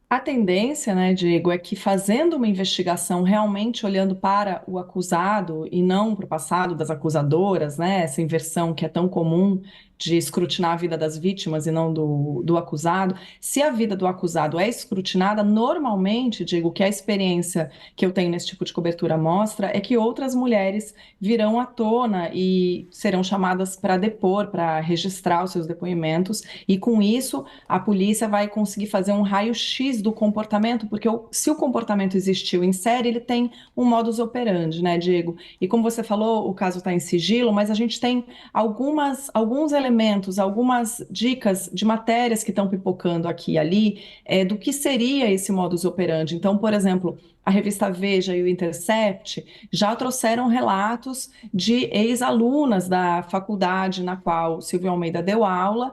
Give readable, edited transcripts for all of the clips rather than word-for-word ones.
A tendência, né, Diego, é que fazendo uma investigação realmente olhando para o acusado e não para o passado das acusadoras, né, essa inversão que é tão comum de escrutinar a vida das vítimas e não do acusado, se a vida do acusado é escrutinada, normalmente, digo, que a experiência que eu tenho nesse tipo de cobertura mostra é que outras mulheres virão à tona e serão chamadas para depor, para registrar os seus depoimentos, e com isso a polícia vai conseguir fazer um raio-x do comportamento, porque se o comportamento existiu em série, ele tem um modus operandi, né, Diego? E como você falou, o caso está em sigilo, mas a gente tem alguns elementos, algumas dicas de matérias que estão pipocando aqui e ali, do que seria esse modus operandi. Então, por exemplo, a revista Veja e o Intercept já trouxeram relatos de ex-alunas da faculdade na qual Silvio Almeida deu aula,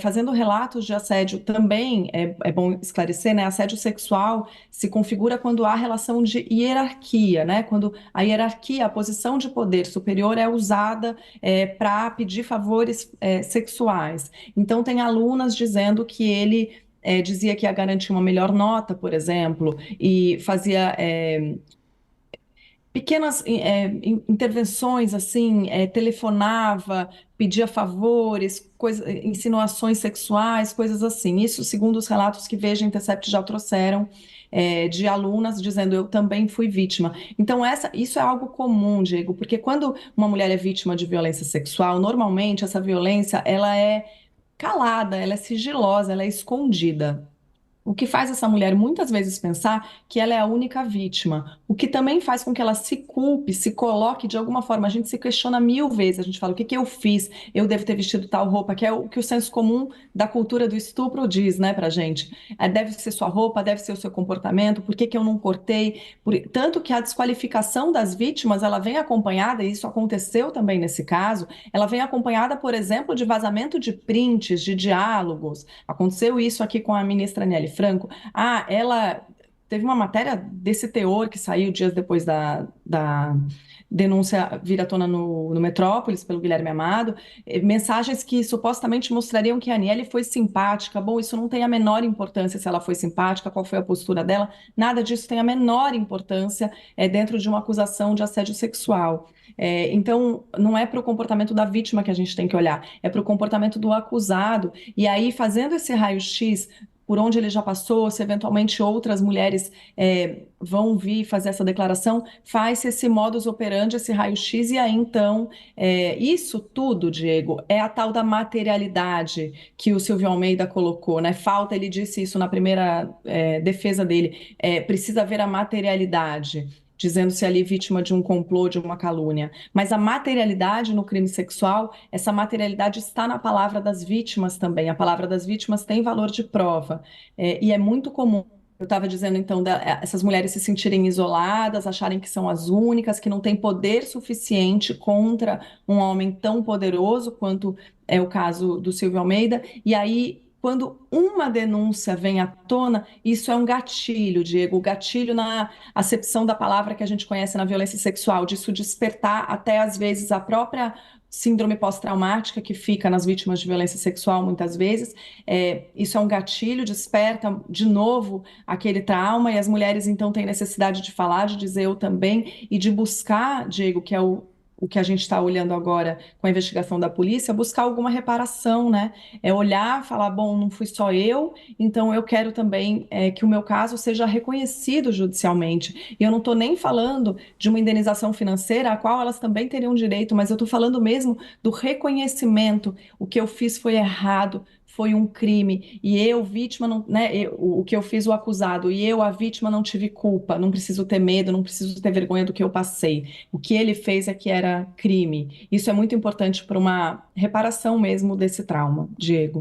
fazendo relatos de assédio também, é bom esclarecer, né? Assédio sexual se configura quando há relação de hierarquia, né? Quando a hierarquia, a posição de poder superior é usada para pedir favores sexuais. Então, tem alunas dizendo que ele dizia que ia garantir uma melhor nota, por exemplo, e fazia pequenas intervenções, assim, telefonava, pedia favores, insinuações sexuais, coisas assim. Isso segundo os relatos que Veja e Intercept já trouxeram, de alunas dizendo eu também fui vítima. Então, isso é algo comum, Diego, porque quando uma mulher é vítima de violência sexual, normalmente essa violência ela é calada, ela é sigilosa, ela é escondida. O que faz essa mulher muitas vezes pensar que ela é a única vítima, o que também faz com que ela se culpe, se coloque de alguma forma. A gente se questiona mil vezes, a gente fala: o que que eu fiz? Eu devo ter vestido tal roupa, que é o que o senso comum da cultura do estupro diz, né, pra gente. Deve ser sua roupa, deve ser o seu comportamento, por que que eu não cortei? Tanto que a desqualificação das vítimas, ela vem acompanhada, e isso aconteceu também nesse caso, ela vem acompanhada, por exemplo, de vazamento de prints, de diálogos. Aconteceu isso aqui com a ministra Aniele Franco. Ela teve uma matéria desse teor que saiu dias depois da denúncia vir à tona no Metrópolis pelo Guilherme Amado, mensagens que supostamente mostrariam que a Aniele foi simpática. Bom, isso não tem a menor importância se ela foi simpática, qual foi a postura dela, nada disso tem a menor importância dentro de uma acusação de assédio sexual. Então, não é para o comportamento da vítima que a gente tem que olhar, é para o comportamento do acusado. E aí, fazendo esse raio-x por onde ele já passou, se eventualmente outras mulheres vão vir fazer essa declaração, faz-se esse modus operandi, esse raio-x, e aí então, isso tudo, Diego, é a tal da materialidade que o Silvio Almeida colocou, né? Falta, ele disse isso na primeira defesa dele, precisa haver a materialidade, dizendo-se ali vítima de um complô, de uma calúnia. Mas a materialidade no crime sexual, essa materialidade está na palavra das vítimas também. A palavra das vítimas tem valor de prova. E é muito comum. Eu estava dizendo, então, essas mulheres se sentirem isoladas, acharem que são as únicas, que não têm poder suficiente contra um homem tão poderoso quanto é o caso do Silvio Almeida. E aí, quando uma denúncia vem à tona, isso é um gatilho, Diego, o gatilho na acepção da palavra que a gente conhece na violência sexual, disso despertar até às vezes a própria síndrome pós-traumática que fica nas vítimas de violência sexual muitas vezes. Isso é um gatilho, desperta de novo aquele trauma e as mulheres então têm necessidade de falar, de dizer eu também e de buscar, Diego, que é o que a gente está olhando agora com a investigação da polícia, buscar alguma reparação, né? É olhar, falar, bom, não fui só eu, então eu quero também que o meu caso seja reconhecido judicialmente. E eu não estou nem falando de uma indenização financeira, a qual elas também teriam direito, mas eu estou falando mesmo do reconhecimento. O que eu fiz foi errado, foi um crime, e eu, vítima, não, né, o que eu fiz, o acusado, e eu, a vítima, não tive culpa, não preciso ter medo, não preciso ter vergonha do que eu passei. O que ele fez é que era crime. Isso é muito importante para uma reparação mesmo desse trauma, Diego.